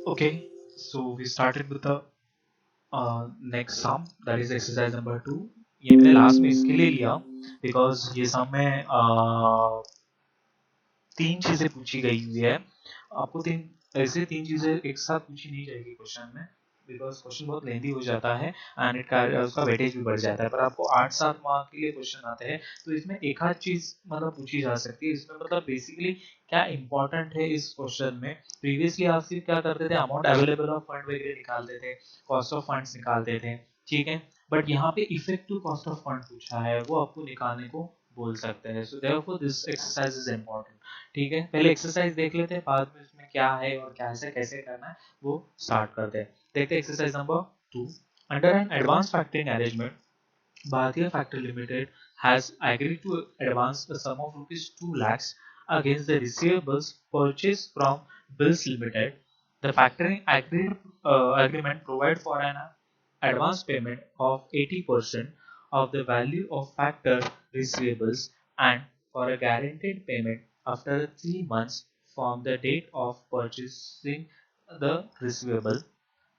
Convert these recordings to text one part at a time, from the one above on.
Okay, so we started with the next sum, that is exercise number 2. ये मैंने last में इसके लिए लिया बिकॉज ये सम में तीन चीजें पूछी गई हुई है। आपको तीन चीजें एक साथ पूछी नहीं जाएगी क्वेश्चन में, बिकॉज क्वेश्चन बहुत लेंदी हो जाता है एंड उसका वेटेज भी बढ़ जाता है। पर आपको 8-7 मार्क के लिए क्वेश्चन आते हैं, तो इसमें एक आध चीज मतलब पूछी जा सकती है। इसमें मतलब बेसिकली क्या इंपॉर्टेंट है इस क्वेश्चन में। प्रीवियसली आप सिर्फ क्या करते थे, अमाउंट अवेलेबल ऑफ फंड वगैरह निकालते थे, कॉस्ट ऑफ फंड्स निकालते थे, ठीक है। बट यहाँ पे इफेक्टिव कॉस्ट ऑफ फंड पूछा है, वो आपको निकालने को बोल सकते हैं। So therefore this exercise is important. ठीक है, पहले एक्सरसाइज देख लेते हैं, बाद में इसमें क्या है और कैसे कैसे करना है वो स्टार्ट करते हैं। देखते हैं exercise number 2। Under an advance factoring arrangement, Bhartiya Factory Limited has agreed to advance a sum of rupees 2 lakhs against the receivables purchased from Bills Limited. The factoring agreement provides for an advance payment of 80% of the value of factor receivables and for a guaranteed payment after 3 months from the date of purchasing the receivable.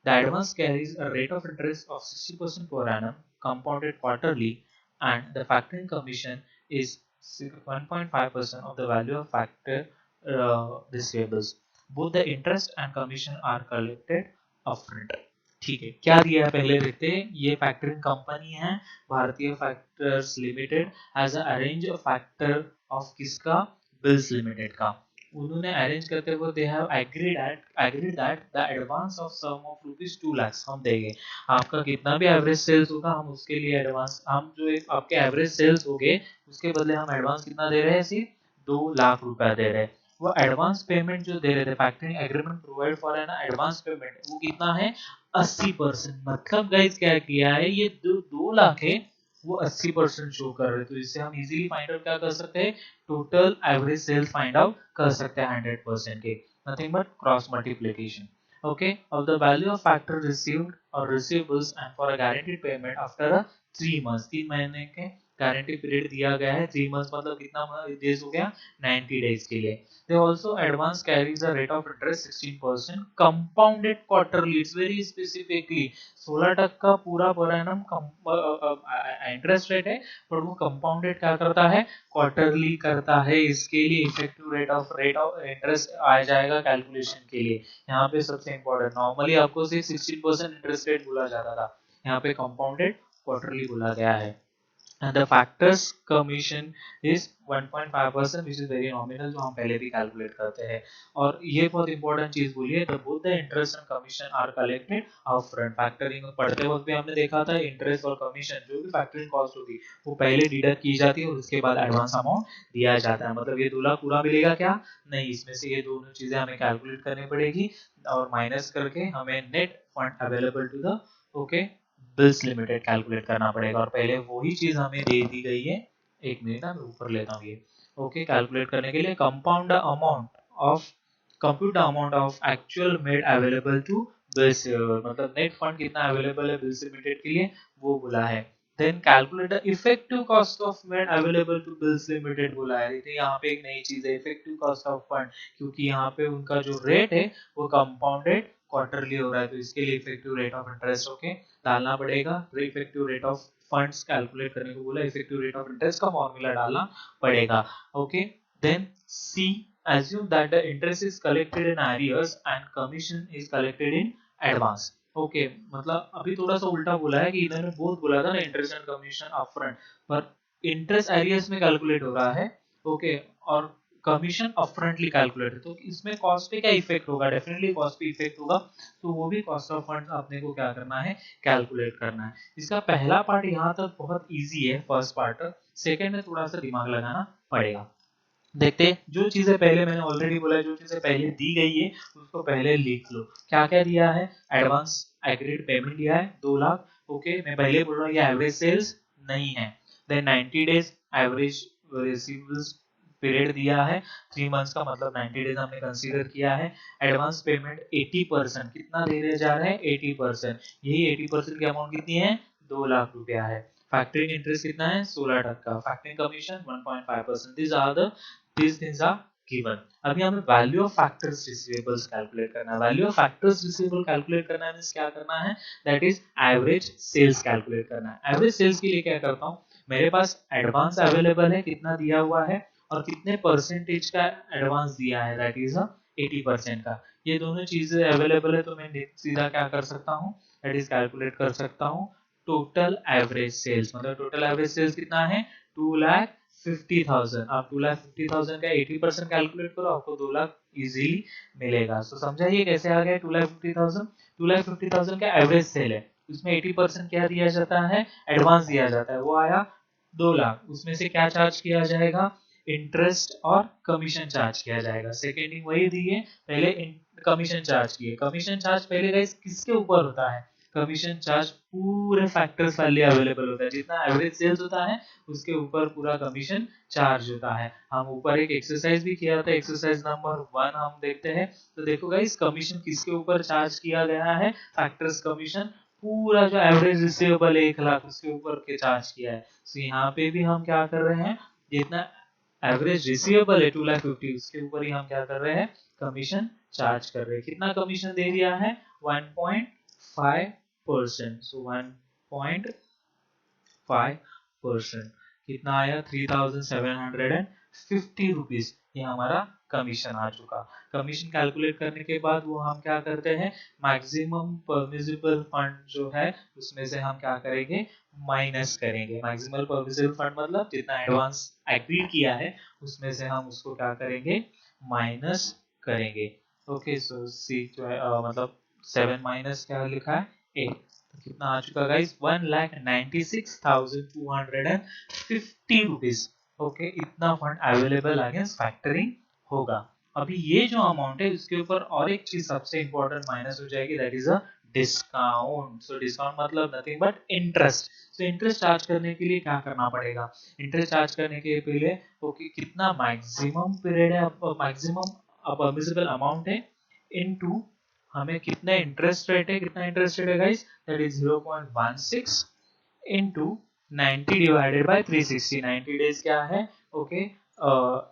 The advance carries a rate of interest of 60% per annum, compounded quarterly, and the factoring commission is 1.5% of the value of factor receivables. Both the interest and commission are collected upfront. ठीक है, क्या दिया है पहले देखते हैं। ये factoring company है भारतीय factors limited, as arrange factor of किसका, बिल्स लिमिटेड का। उन्होंने अरेंज करते हुए they have agreed that the advance of sum of rupees 2 lakh हम देंगे। आपका कितना भी एवरेज सेल्स होगा, हम उसके लिए एडवांस, हम जो एक आपके एवरेज सेल्स हो गए उसके बदले हम एडवांस कितना दे रहे हैं, सिर्फ 2 लाख रुपया दे रहे हैं। वो एडवांस पेमेंट जो दे रहे थे, फैक्टरिंग एग्रीमेंट प्रोवाइड फॉर है ना एडवांस पेमेंट, वो कितना है, 80%। मतलब गाइस क्या किया है, ये जो 2 लाख है वो 80% शो कर रहे हैं। तो इससे हम इजीली फाइंड आउट क्या कर सकते हैं, total average sales find out कर सकते हैं 100% के, nothing but cross multiplication. Okay, of the value of factor received or receivables and for a guaranteed payment after a 3 months, 3 महीने के गारंटी पीरियड दिया गया है। 3 मंथ मतलब कितना डेज हो गया, 90 डेज के लिए। They also advance carries a rate of interest 16% compounded quarterly. It's very specifically 16% पूरा पर एनम इंटरेस्ट रेट है, पर वो कंपाउंडेड क्या करता है, क्वार्टरली करता है। इसके लिए इफेक्टिव रेट ऑफ इंटरेस्ट आ जाएगा कैलकुलेशन के लिए। यहाँ पे सबसे इंपॉर्टेंट, नॉर्मली आपको सिर्फ 16% इंटरेस्ट रेट बोला जाता था, यहाँ पे कंपाउंडेड क्वार्टरली बोला गया है। and the factors commission is 1.5%, which is very nominal, जो हम पहले भी कैलकुलेट करते हैं। और ये बहुत इंपॉर्टेंट चीज बोली है, both the interest and commission are collected upfront। Factoring पढ़ते वक्त भी हमने देखा था, इंटरेस्ट और कमीशन जो भी फैक्टरिंग कॉस्ट होगी वो पहले डिडक्ट की जाती है और उसके बाद एडवांस अमाउंट दिया जाता है। मतलब ये 2 लाख पूरा मिलेगा क्या, नहीं, इसमें से ये दोनों चीजें हमें कैलकुलेट करनी पड़ेगी और माइनस करके हमें net fund available to the okay bills limited calculate करना पड़ेगा। और पहले वही चीज हमें दे दी गई है, एक मिनट मैं ऊपर लेता हूँ ये। ओके, कैलकुलेट करने के लिए compound amount of compute amount of actual made available to bills, मतलब नेट फंड कितना अवेलेबल है बिल्स लिमिटेड के लिए वो बोला है। Then calculate the effective cost of made available to bills limited बोला है। देखिए यहाँ पे एक नई चीज है, इफेक्टिव कॉस्ट ऑफ फंड, क्योंकि यहाँ पे उनका जो रेट है वो कंपाउंडेड क्वार्टरली हो रहा है, तो इसके लिए effective rate of interest okay डालना पड़ेगा। तो effective rate of funds calculate करने को बोला, इफेक्टिव रेट ऑफ इंटरेस्ट का फॉर्मूला डालना पड़ेगा। Okay, then see assume that the interest is collected in arrears and commission is collected in advance। Okay, मतलब अभी थोड़ा सा उल्टा बोला है कि इन्होंने बहुत बोला था ना इंटरेस्ट एंड कमीशन अपफ्रंट, पर इंटरेस्ट एरियर्स में कैलकुलेट हो रहा है। ओके, और कमीशन अपफ्रंटली कैलकुलेट है, तो इसमें कॉस्ट पे क्या इफेक्ट होगा, डेफिनेटली कॉस्ट पे इफेक्ट होगा। तो वो भी कॉस्ट ऑफ फंड्स आपने को क्या करना है, कैलकुलेट करना है। इसका पहला पार्ट यहाँ तक बहुत इजी है, फर्स्ट पार्ट। सेकंड में थोड़ा सा दिमाग लगाना पड़ेगा। देखते हैं, जो चीजें पहले मैंने ऑलरेडी बोला है, जो चीजें पहले दी गई है उसको पहले लिख लो। क्या क्या दिया है, एडवांस एग्रीड पेमेंट दिया है 2 लाख। ओके, मैं पहले बोल रहा हूँ ये एवरेज सेल्स नहीं है। Then 90 days average receivables period दिया है, 3 मंथ्स का मतलब 90 डेज हमने कंसीडर किया है। एडवांस पेमेंट 80%, कितना दे रहे जा रहे हैं, 80%। यही 80% की अमाउंट कितनी है, 2 लाख रुपया है। फैक्टरिंग इंटरेस्ट कितना है, 16%। Factoring commission 1.5%। These things are given. अभी हमें value of factors receivables calculate करना है। Value of factors receivable calculate करना है मींस क्या करना है, that is average sales calculate करना है। एवरेज सेल्स के लिए क्या करता हूँ, मेरे पास एडवांस अवेलेबल है, कितना दिया हुआ है और कितने परसेंटेज का एडवांस दिया है, दैट इज 80% का। ये दोनों चीजें अवेलेबल है तो मैं सीधा क्या कर सकता हूँ, दैट इज कैलकुलेट कर सकता हूँ टोटल एवरेज सेल्स। मतलब टोटल एवरेज सेल्स कितना है, 2,50,000। आप 2,50,000 का 80% कैलकुलेट करो, आपको 2 लाख इजीली मिलेगा। तो समझा ये कैसे आ गया 2,50,000। 2,50,000 का एवरेज सेल है, उसमें 80% क्या दिया जाता है, एडवांस दिया जाता है, वो आया 2 लाख। उसमें से क्या चार्ज किया जाएगा, इंटरेस्ट और कमीशन चार्ज किया जाएगा। सेकेंडिंग वही दी है, पहले कमीशन चार्ज किए। कमीशन चार्ज पहले गाइस किसके ऊपर होता है, कमीशन चार्ज पूरे फैक्टर्स वाले अवेलेबल होता है, जितना एवरेज सेल्स होता है उसके ऊपर पूरा कमीशन चार्ज होता है। हम ऊपर एक एक्सरसाइज भी किया था, एक्सरसाइज नंबर 1 हम देखते हैं। तो देखो गाइस कमीशन किसके ऊपर चार्ज किया गया है, फैक्टर्स कमीशन पूरा जो एवरेज रिसीवेबल 1 लाख उसके ऊपर के चार्ज किया है। तो यहाँ पे भी हम क्या कर रहे हैं, जितना एवरेज रिसीवेबल है 2,50,000 उसके ऊपर ही हम क्या कर रहे हैं, कमीशन चार्ज कर रहे हैं। कितना कमीशन दे दिया है, 1.5%। सो 1.5% कितना आया, 3,750 रुपीज, ये हमारा कमीशन आ चुका। कमीशन कैलकुलेट करने के बाद वो हम क्या करते हैं, मैक्सिमम परमिसिबल फंड जो है उसमें से हम क्या करेंगे, माइनस करेंगे। मैक्सिमम परमिसिबल फंड मतलब जितना एडवांस एग्री किया है उसमें से हम उसको क्या करेंगे, माइनस करेंगे। ओके सो सी जो है मतलब 7 माइनस क्या लिखा है, 8। तो कितना आ चुका गाइस, 1,96,250 रुपीज। ओके इतना फंड अवेलेबल अगेंस्ट फैक्टरिंग होगा। अभी ये जो अमाउंट है उसके ऊपर और एक चीज सबसे इंपॉर्टेंट माइनस हो जाएगी, that is a discount. So discount मतलब nothing but interest. So interest charge करने के लिए क्या करना पड़ेगा, इंटरेस्ट चार्ज करने के पहले ओके कितना मैक्सिमम पीरियड है, मैक्सिमम परमिसिबल अमाउंट है, इनटू हमें कितना इंटरेस्ट रेट है, कितना इंटरेस्ट रेट है guys, that is 0.16 into 90 divided by 360। 90 days क्या है, ओके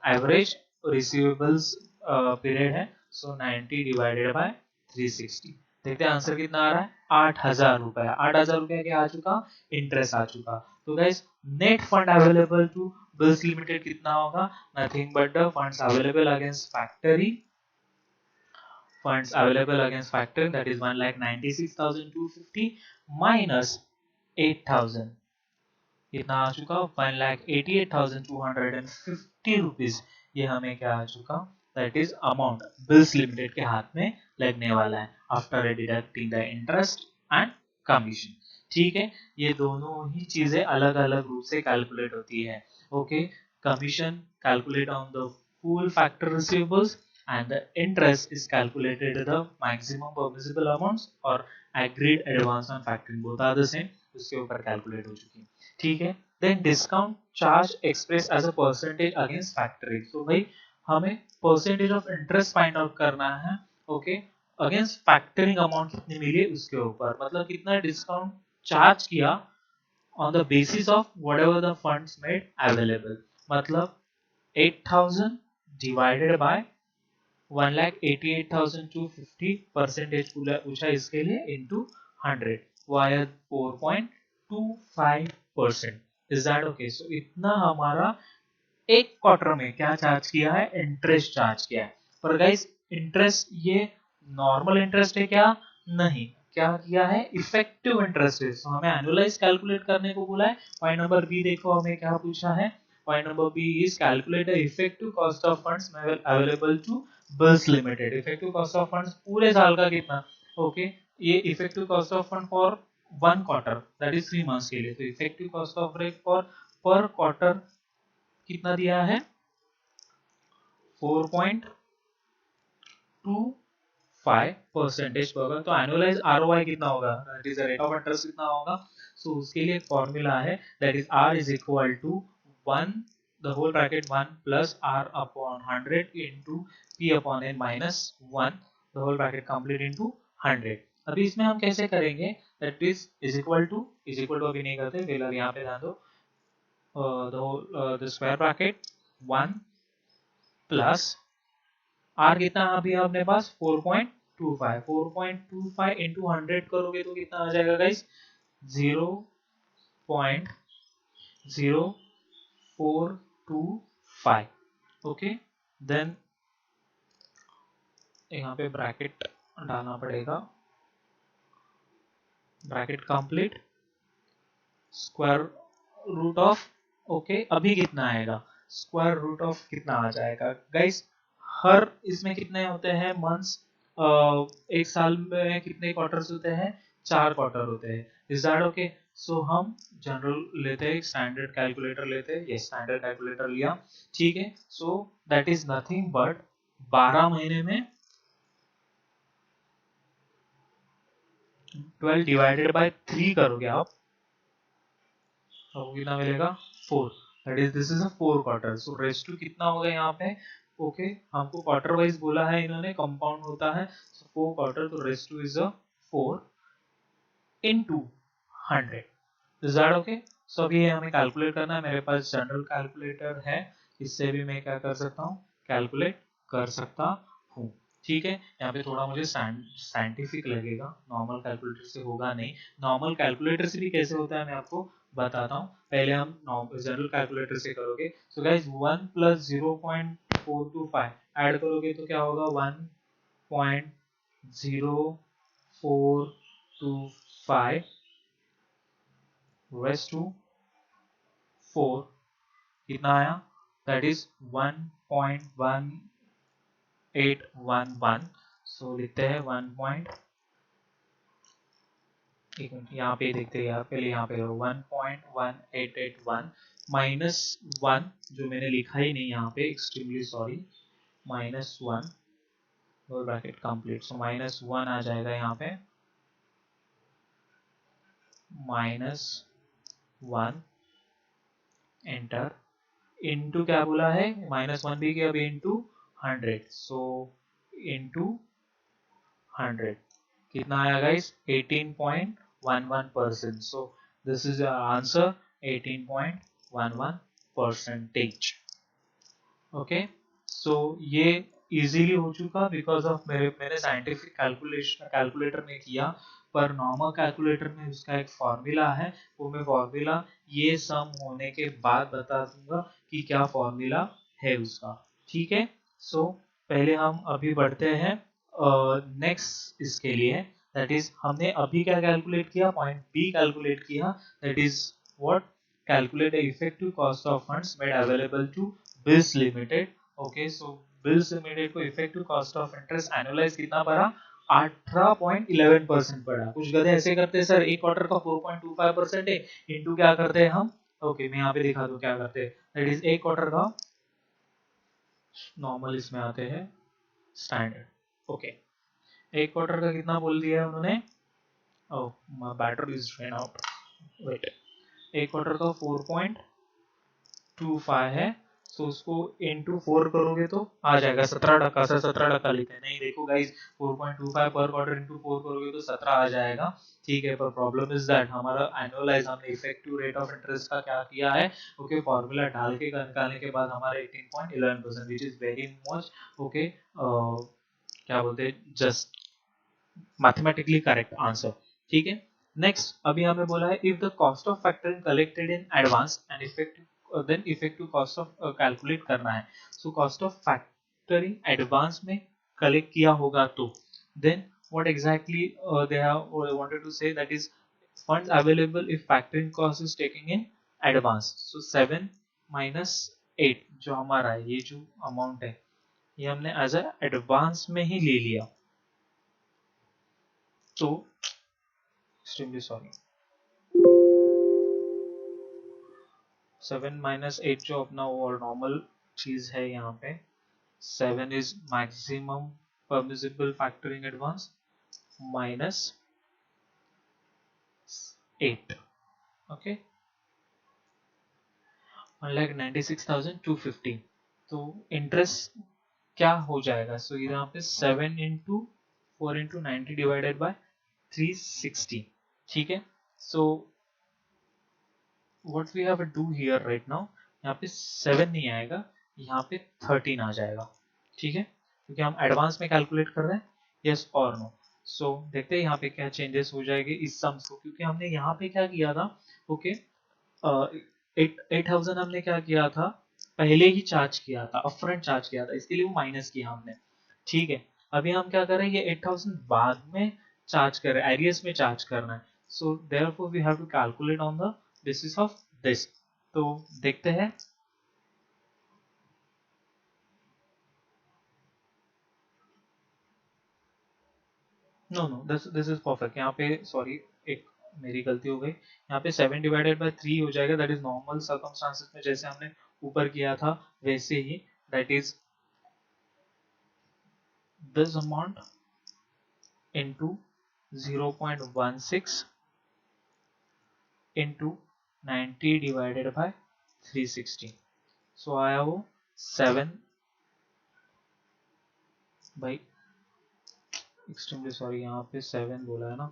एवरेज रिसीवेबल्स पीरियड है। सो 90 डिवाइडेड बाय 360। देखते हैं आंसर कितना आ रहा है, 8,000 रुपया। 8,000 रुपया क्या आ चुका, इंटरेस्ट आ चुका। तो guys net fund available to bills limited कितना होगा, nothing but the funds available against factory, funds available against factoring, that is 1,96,250 minus 8,000, कितना आ चुका, 1,88,250 रुपीज। ये हमें क्या आ चुका, that is amount bills limited के हाथ में लगने वाला है after deducting the interest and commission. ठीक है, ये दोनों ही चीजें अलग अलग रूप से कैलकुलेट होती है। Okay, commission calculate on the full factor receivables and the interest is calculated the maximum permissible amounts और agreed advance on factoring both are the same, उसके ऊपर कैलकुलेट हो चुकी है। ठीक है, then discount charge express as a percentage against factoring. तो भाई हमें percentage of interest find out करना है, ओके अगेंस्ट फैक्टरिंग अमाउंट कितनी मिली उसके ऊपर, मतलब कितना डिस्काउंट चार्ज किया on the basis of whatever the funds made available. मतलब 8,000 डिवाइडेड बाय 1,88,250 परसेंटेज पूछा इसके लिए इंटू 100, वो आया 4.25%। Is that okay? सो इतना हमारा एक क्वार्टर में क्या चार्ज किया है, इंटरेस्ट चार्ज किया है। पर गाइस इंटरेस्ट ये नॉर्मल इंटरेस्ट है क्या, नहीं, क्या किया है, इफेक्टिव इंटरेस्ट है। तो हमें एनुअलाइज कैलकुलेट करने को बोला है। पॉइंट नंबर बी देखो हमें क्या पूछा है, point number B is calculate the effective cost of funds available to bills limited. Effective cost of funds पूरे साल का कितना, ओके ये effective cost of fund for 1 quarter that is 3 months के लिए। तो effective cost of fund for per quarter कितना दिया है, 4.25 परसेंटेज होगा। तो एनुअलाइज आरओआई कितना होगा, that is rate of interest कितना होगा। सो उसके लिए फॉर्मूला है, that is R is equal to 1 the whole bracket 1 plus R upon 100 into P upon N minus 1 the whole bracket complete into 100। अभी इसमें हम कैसे करेंगे, दैट इज इक्वल टू अभी नहीं करते, पहले यहाँ पे ध्यान दो the square bracket 1 plus R कितना अभी अपने पास 4.25, 4.25 इंटू 100 करोगे तो कितना आ जाएगा गाइस, 0.0425। ओके, देन यहाँ पे ब्रैकेट डालना पड़ेगा, bracket complete, square root of, okay अभी कितना आएगा, स्क्वायर रूट ऑफ कितना आ जाएगा गाइस, हर इसमें कितने होते हैं मंथ्स, एक साल में कितने क्वार्टर्स होते हैं, 4 क्वार्टर होते हैं, इज दैट ओके। सो हम जनरल लेते हैं, स्टैंडर्ड कैलकुलेटर लेते हैं, ये स्टैंडर्ड कैलकुलेटर लिया, ठीक है। So that is nothing but 12 महीने में 12 डिवाइडेड बाय 3 करोगे आप, आपको कितना मिलेगा, 4, that is this is a 4 quarter. So raise to कितना होगा यहाँ पे, ओके हमको क्वार्टर वाइज बोला है इन्होंने, कंपाउंड होता है, सो 4 क्वार्टर, तो रेस two is a 4 into 100, is that okay. So अभी हमें कैलकुलेट करना है, मेरे पास जनरल कैलकुलेटर है, इससे भी मैं क्या कर सकता हूँ, कैलकुलेट कर सकता हूँ, ठीक है। यहाँ पे थोड़ा मुझे साइंटिफिक लगेगा, नॉर्मल कैलकुलेटर से होगा नहीं, नॉर्मल कैलकुलेटर से भी कैसे होता है मैं आपको बताता हूँ, पहले हम जनरल कैलकुलेटर से करोगे। सो गाइस 1 प्लस 0.425 ऐड करोगे तो क्या होगा, 1.0425 रेस टू 4 कितना आया, दैट इज 1.1811। सो लिखते हैं 1. एक मिनट यहाँ पे देखते हैं यार, पहले यहाँ पे 1.1881 माइनस 1, जो मैंने लिखा ही नहीं यहाँ पे, एक्सट्रीमली सॉरी, -1 और ब्रैकेट कंप्लीट, सो -1 आ जाएगा यहाँ पे, -1 एंटर, इनटू क्या बोला है, -1 भी किया, अभी इनटू 100, सो इनटू 100 कितना आया guys, 18.11%। So this is answer, 18.11 percentage. Okay, so ये इजीली हो चुका बिकॉज ऑफ मैंने साइंटिफिक कैलकुलेटर में किया, पर नॉर्मल कैलकुलेटर में उसका एक फॉर्मूला है, वो मैं फॉर्मूला ये सम होने के बाद बता दूंगा कि क्या फॉर्मूला है उसका, ठीक है। सो पहले हम अभी बढ़ते हैं नेक्स्ट इसके लिए, दैट इज हमने अभी क्या कैलकुलेट किया, पॉइंट बी कैलकुलेट किया, that is what, calculate the effective cost of funds made available to bills limited। Okay, so bills limited को effective cost of interest annualize कितना पड़ा, 18.11% पड़ा। कुछ गधे ऐसे करते हैं, सर एक क्वार्टर का 4.25% है, इनटू क्या करते हैं हम, ओके मैं यहाँ पे दिखा दूं क्या करते हैं, दैट इज एक क्वार्टर का, नॉर्मल इसमें आते हैं स्टैंडर्ड, ओके एक क्वार्टर का कितना बोल दिया है उन्होंने, oh my battery is drain out, wait, एक क्वार्टर का 4.25 है, तो उसको इंटू 4 करोगे तो आ जाएगा 17%, सर 17% लिखा है, नहीं देखो गाइस 4.25 पर क्वार्टर इंटू 4 करोगे तो 17 आ जाएगा, ठीक है। पर प्रॉब्लम इज दैट हमारा एनुअलाइज, हमने इफेक्टिव रेट ऑफ इंटरेस्ट का क्या किया है, ओके फॉर्मूला डाल के निकालने के बाद हमारा 18.11%, which is very much, okay क्या बोलते हैं, जस्ट मैथमेटिकली करेक्ट आंसर, ठीक है। नेक्स्ट अभी हमें बोला है, if the cost of factoring collected in advance and effective then effective cost of calculate करना है। So cost of factoring advance में कलेक्ट किया होगा तो then what exactly they have wanted to say, that is funds available if factoring cost is taking in advance। so 7 minus 8 जो हमारा है, ये जो अमाउंट है ये हमने एज अ एडवांस में ही ले लिया, तो एक्सट्रीमली सॉरी, 7 माइनस 8 जो अपना वो नॉर्मल चीज है यहाँ पे, 7 is maximum permissible factoring advance minus 8, okay 1,96,250, तो इंटरेस्ट क्या हो जाएगा, सो यहाँ पे 7 इंटू 4 इंटू 90 डिवाइडेड बाय 360, ठीक है। सो what we have to do here right now, यहाँ पे 7 नहीं आएगा, यहाँ पे 13 आ जाएगा, ठीक है। क्योंकि हम एडवांस में कैलकुलेट कर रहे हैं, यस और नो। सो देखते हैं यहाँ पे क्या चेंजेस हो जाएंगे इस सम्स को, क्योंकि हमने यहाँ पे क्या किया था, ओके 8000 हमने क्या किया था, पहले ही चार्ज किया था, अपफ्रंट चार्ज किया था, इसके लिए वो माइनस किया हमने, ठीक है। अभी हम क्या कर रहे हैं, ये 8000 बाद में चार्ज कर रहे हैं, एरियस में चार्ज करना है। So therefore we have to calculate on the basis of this. तो देखते हैं, no no this is perfect. यहाँ पे सॉरी, एक मेरी गलती हो गई, यहाँ पे 7/3 हो जाएगा, दैट इज नॉर्मल सर्कमस्टांसेस में जैसे हमने ऊपर किया था वैसे ही, that is this amount into 0.16 into 90 divided by 360। So आया वो 7 बाई, एक्सट्रीमली सॉरी यहाँ पे 7 बोला है ना,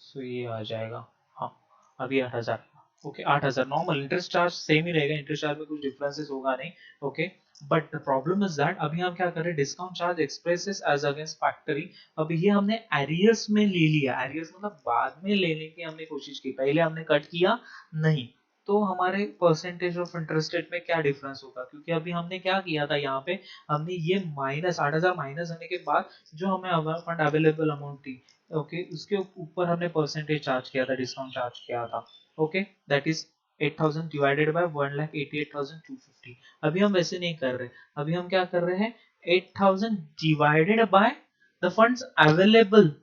सो ये आ जाएगा, हाँ अभी 8000, okay 8000। Normal interest charge same ही रहेगा, इंटरेस्ट चार्ज में कुछ डिफरेंसेस होगा नहीं, okay. But the problem is that अभी हम क्या कर रहे हैं, discount charge expresses as against factory. अब ये हमने एरियर्स में ले लिया, एरियर्स मतलब बाद में लेने की हमने कोशिश की, पहले हमने कट किया नहीं। तो हमारे परसेंटेज ऑफ इंटरेस्ट रेट में क्या डिफरेंस होगा, क्योंकि अभी हमने क्या किया था, यहाँ पे हमने ये माइनस 8000 माइनस होने के बाद जो हमें फंड अवेलेबल अमाउंट थी, ओके उसके ऊपर हमने परसेंटेज चार्ज किया था, डिस्काउंट चार्ज किया था, okay that is 8000 divided by 1,88,250। अभी हम वैसे नहीं कर रहे, अभी हम क्या कर रहे हैं, 8000 divided by the funds available,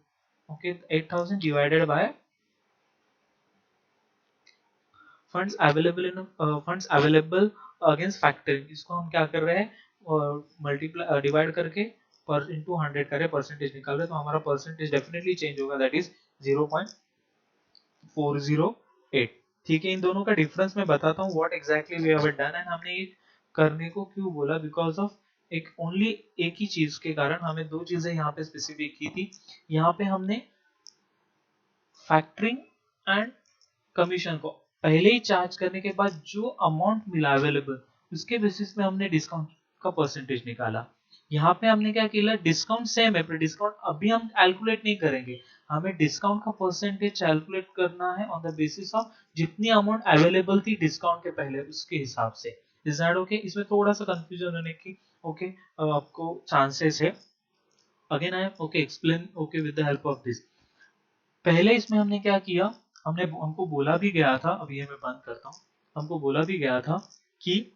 okay 8000 divided by funds available against factoring, इसको हम क्या कर रहे हैं, मल्टीप्लाई डिवाइड करके पर इंटू 100 करे, परसेंटेज निकाल रहे, तो हमारा परसेंटेज डेफिनेटली चेंज होगा, दैट इज 0.408। ठीक है, इन दोनों का डिफरेंस मैं बताता हूँ what exactly we have done, and हमने ये करने को क्यों बोला, बिकॉज ऑफ एक ओनली एक ही चीज के कारण हमें दो चीजें यहाँ पे स्पेसिफिक की थी। यहाँ पे हमने फैक्टरिंग एंड कमीशन को पहले ही चार्ज करने के बाद जो अमाउंट मिला अवेलेबल, उसके बेसिस में हमने डिस्काउंट का परसेंटेज निकाला। यहाँ पे हमने क्या किया, डिस्काउंट सेम है पर डिस्काउंट अभी हम कैलकुलेट नहीं करेंगे, हमें डिस्काउंट का परसेंटेज कैलकुलेट करना है ऑन द बेसिस ऑफ जितनी अमाउंट अवेलेबल थी डिस्काउंट के पहले उसके हिसाब से। Is that okay? इसमें थोड़ा सा कंफ्यूजन होने की ओके आपको चांसेस है। Again I am okay explain okay with the help of this. पहले इसमें हमने क्या किया, हमको बोला भी गया था, अभी ये मैं बंद करता हूँ, हमको बोला भी गया था कि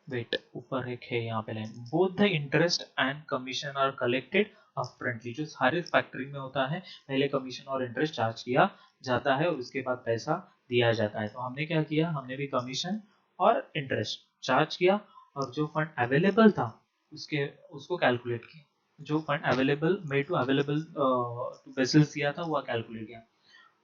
वेट ऊपर एक है यहाँ पे line, both the interest and commission are collected upfrontly. जो सारे फैक्टरिंग में होता है, पहले कमीशन और इंटरेस्ट चार्ज किया जाता है और उसके बाद पैसा दिया जाता है। तो हमने क्या किया, हमने भी कमीशन और इंटरेस्ट चार्ज किया और जो फंड अवेलेबल था उसके उसको कैलकुलेट किया, जो fund available made to available to vessels दिया था वो कैलकुलेट किया।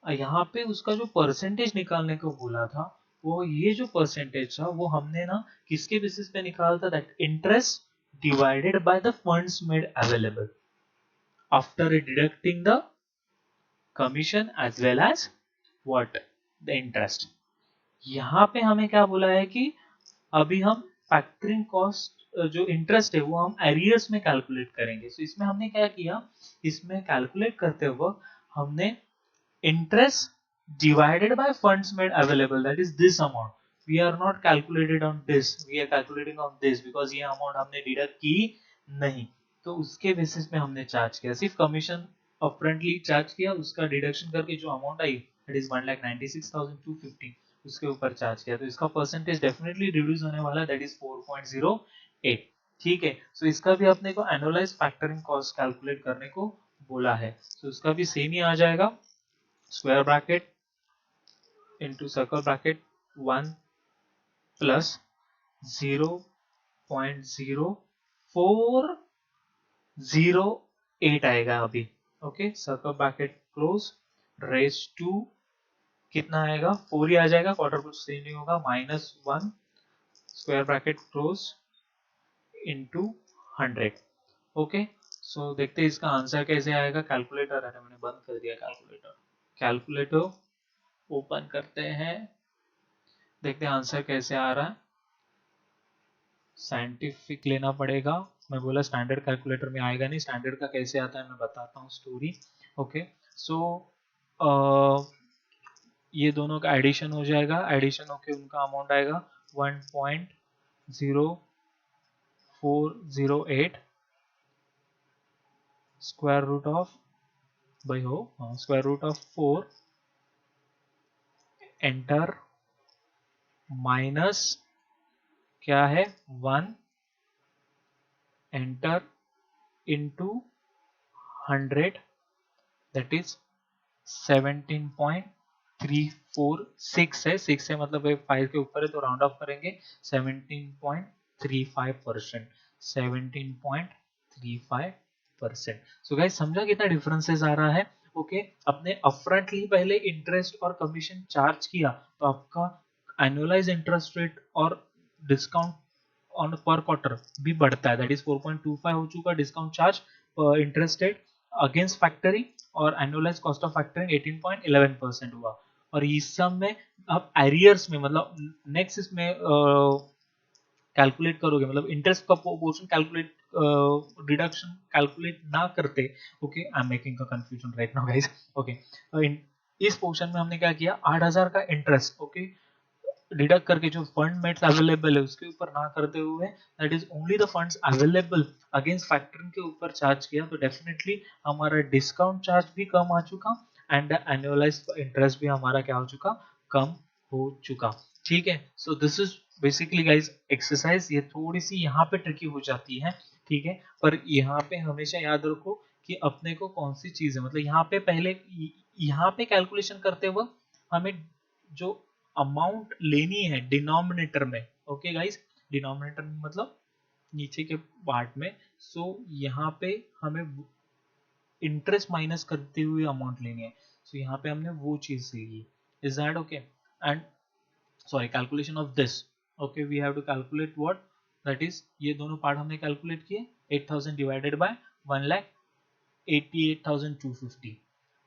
यहाँ पे उसका जो परसेंटेज निकालने को बोला था, वो ये जो परसेंटेज था वो हमने ना किसके बेसिस पे निकाला था, that interest divided by the funds made available after deducting the commission as well as what, the interest. यहाँ पे हमें क्या बोला है कि अभी हम फैक्टरिंग कॉस्ट जो इंटरेस्ट है वो हम एरियर्स में कैलकुलेट करेंगे। तो इसमें हमने क्या किया, इसमें कैलकुलेट करते वक्त हमने interest divided by funds made available, that is this amount, we are not calculated on this, we are calculating on this because ये amount हमने डिडक्ट की नहीं। तो उसके बेसिस पे हमने चार्ज किया, सिर्फ कमीशन अपफ्रंटली चार्ज किया, उसका डिडक्शन करके जो अमाउंट आई दैट इज 1,96,250 उसके ऊपर चार्ज किया। तो इसका परसेंटेज डेफिनेटली रिड्यूस होने वाला है, दैट इज 4.08। ठीक है, सो इसका भी अपने को एनुअलाइज फैक्टरिंग कॉस्ट कैलकुलेट करने को बोला है, तो उसका भी सेम ही आ जाएगा, square bracket into circle bracket 1 plus 0.0408 आएगा अभी, okay circle bracket close, raise to कितना आएगा, 4 ही आ जाएगा, क्वार्टर कुछ सही नहीं होगा, -1 square bracket close into 100। Okay so देखते हैं इसका आंसर कैसे आएगा। कैलकुलेटर है, मैंने बंद कर दिया कैलकुलेटर, कैलकुलेटर ओपन करते हैं, देखते हैं आंसर कैसे आ रहा है। साइंटिफिक लेना पड़ेगा। मैं बोला स्टैंडर्ड कैलकुलेटर में आएगा नहीं, स्टैंडर्ड का कैसे आता है मैं बताता हूँ स्टोरी। ओके सो ये दोनों का एडिशन हो जाएगा, एडिशन होके उनका अमाउंट आएगा 1.0408 स्क्वायर रूट ऑफ भाई हो square root of 4 enter minus क्या है 1 एंटर इनटू 100 दैट इज 17.346 है, 6 है मतलब 5 के ऊपर है तो राउंड ऑफ करेंगे 17.35%, 17.35%। सो गाइस समझा कितना डिफरेंसेस आ रहा है। ओके अपने अपफ्रंटली पहले इंटरेस्ट और कमीशन चार्ज किया तो आपका एनुअलाइज इंटरेस्ट रेट और डिस्काउंट ऑन पर क्वार्टर भी बढ़ता है, दैट इज 4.25 हो चुका discount charge interest rate against factory, और एनुअलाइज कॉस्ट ऑफ फैक्टरिंग 18.11% हुआ। और इस सब में अब एरियर्स में मतलब नेक्स्ट इसमें कैलकुलेट करोगे मतलब इंटरेस्ट का पोर्शन कैलकुलेट डिडक्शन कैलकुलेट ना करते। Okay I am making a confusion right now guys. Okay इस पोर्शन में हमने क्या किया 8,000 का इंटरेस्ट ओके डिडक्ट करके जो फंड मेट्स अवेलेबल है उसके ऊपर ना करते हुए that is only the funds available against factoring के ऊपर चार्ज किया तो डेफिनेटली हमारा डिस्काउंट चार्ज भी कम आ चुका एंड एनुअलाइज इंटरेस्ट भी हमारा क्या हो चुका कम हो चुका। ठीक है so this is basically guys exercise, ये थोड़ी सी यहाँ पे ट्रिकी हो जाती है। ठीक है पर यहाँ पे हमेशा याद रखो कि अपने को कौन सी चीज है मतलब यहाँ पे पहले यहाँ पे कैलकुलेशन करते वक्त हमें जो अमाउंट लेनी है डिनोमिनेटर में। ओके गाइस डिनोमिनेटर में मतलब नीचे के पार्ट में। सो यहाँ पे हमें इंटरेस्ट माइनस करते हुए अमाउंट लेनी है। सो यहाँ पे हमने वो चीज ली। Is that okay and sorry calculation of this okay we have to calculate what that is ये दोनों पार्ट हमने कैलकुलेट किए 8,000 डिवाइडेड बाय 1,88,250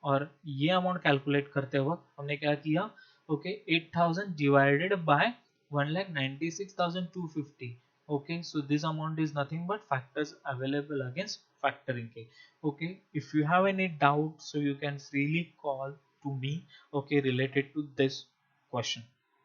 और ये अमाउंट कैलकुलेट करते वक्त हमने क्या किया okay 8,000 divided by 1,96,250 okay so this amount is nothing but factors available against factoring के okay if you have any doubt so you can freely call to me okay related to this question।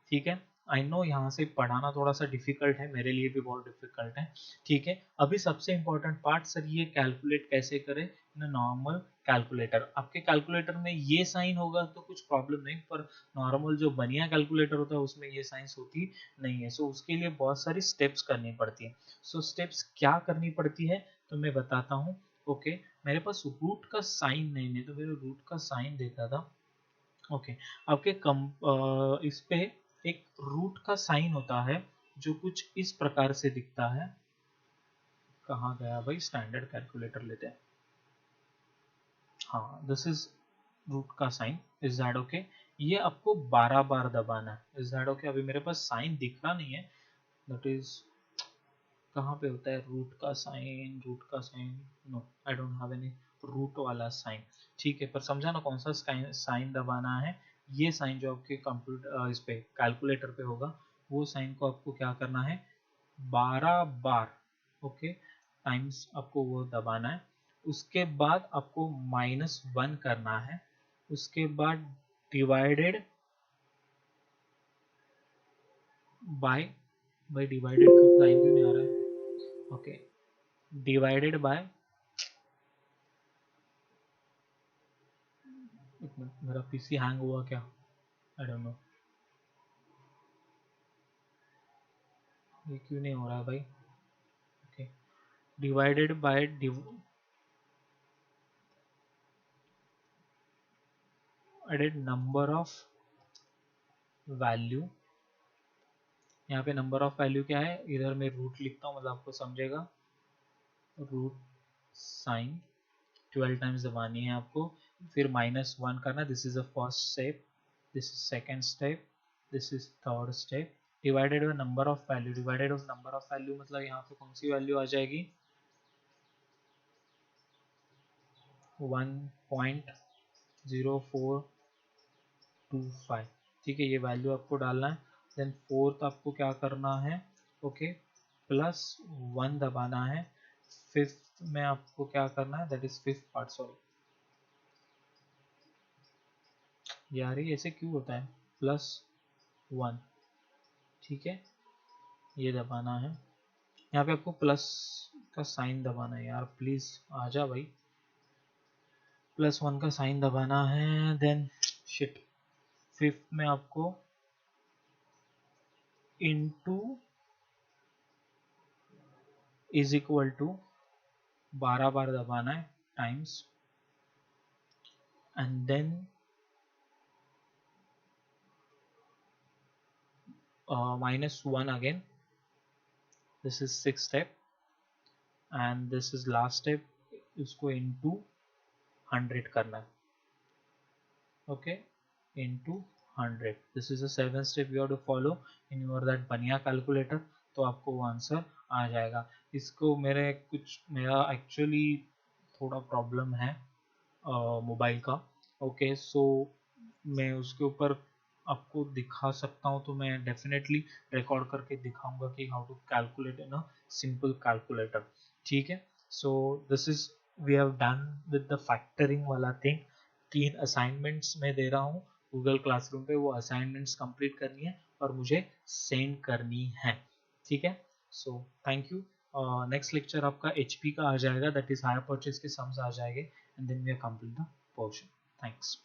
ठीक है I know यहाँ से पढ़ाना थोड़ा सा difficult है मेरे लिए भी बहुत डिफिकल्ट है। ठीक है अभी सबसे इंपॉर्टेंट पार्ट सर ये कैलकुलेट कैसे करें इन नॉर्मल कैलकुलेटर। आपके कैलकुलेटर में ये साइन होगा तो कुछ प्रॉब्लम नहीं पर नॉर्मल जो बनिया कैलकुलेटर होता है उसमें ये साइंस होती नहीं है। सो उसके लिए बहुत सारी स्टेप्स करनी पड़ती है। सो स्टेप्स क्या करनी पड़ती है तो मैं बताता हूँ। ओके मेरे पास रूट का साइन नहीं तो मैंने रूट का साइन देखा था। ओके आपके इस पे एक रूट का साइन होता है जो कुछ इस प्रकार से दिखता है। कहाँ गया भाई स्टैंडर्ड कैलकुलेटर लेते हैं। हाँ दिस इज रूट का साइन इज दैट ओके ये आपको 12 बार दबाना है इज दैट ओके अभी मेरे पास साइन दिख रहा नहीं है दैट इज कहाँ पे होता है रूट का sign no I don't have any root वाला साइन। ठीक है पर समझा ना कौन सा साइन दबाना है। ये साइन जो आपके कंप्यूटर इस पे कैलकुलेटर पे होगा वो साइन को आपको क्या करना है 12 बार ओके टाइम्स आपको वो दबाना है। उसके बाद आपको -1 करना है। उसके बाद डिवाइडेड बाय भाई डिवाइडेड का साइन क्यों नहीं आ रहा है ओके डिवाइडेड बाय एक मिनट मेरा पीसी हैंग हुआ क्या आई डोंट नो ये क्यों नहीं हो रहा है भाई। Okay divided by divided number of value. यहाँ पे नंबर ऑफ वैल्यू क्या है इधर मैं रूट लिखता हूँ मतलब आपको समझेगा रूट साइन 12 टाइम्स दबानी है आपको फिर -1 करना this is the first step this is second step this is third step divided by number of value divided of number of value मतलब यहाँ पे कौन सी वैल्यू आ जाएगी 1.0425। ठीक है ये वैल्यू आपको डालना है। देन फोर्थ आपको क्या करना है ओके +1 दबाना है। फिफ्थ में आपको क्या करना है, that is fifth part, sorry यार ये ऐसे क्यों होता है, +1, ठीक है, ये दबाना है। यहाँ पे आपको प्लस का साइन दबाना है यार, प्लीज आ जा भाई, +1 का साइन दबाना है। देन शिट, फिफ्थ में आपको इनटू इज इक्वल टू 12 बार दबाना है, times, and then -1 again, this is six step and this is last step, इसको इनटू 100 करना है, okay, into 100, this is a 7 step you have to follow in your that बनिया calculator, तो आपको वो आंसर आ जाएगा। इसको मेरा एक्चुअली थोड़ा प्रॉब्लम है मोबाइल का, ओके, सो मैं उसके ऊपर आपको दिखा सकता हूँ, तो मैं डेफिनेटली रिकॉर्ड करके दिखाऊंगा कि how to calculate in a simple calculator, ठीक है। So this is we have done with the factoring वाला थिंग। 3 असाइनमेंट्स मैं दे रहा हूँ गूगल क्लासरूम पे, वो असाइनमेंट्स कंप्लीट करनी है और मुझे सेंड करनी है, ठीक है। So thank you. Next lecture आपका HP का आ जाएगा, दैट इज हायर परचेज के सम्स आ जाएंगे, and then we are complete the portion. Thanks.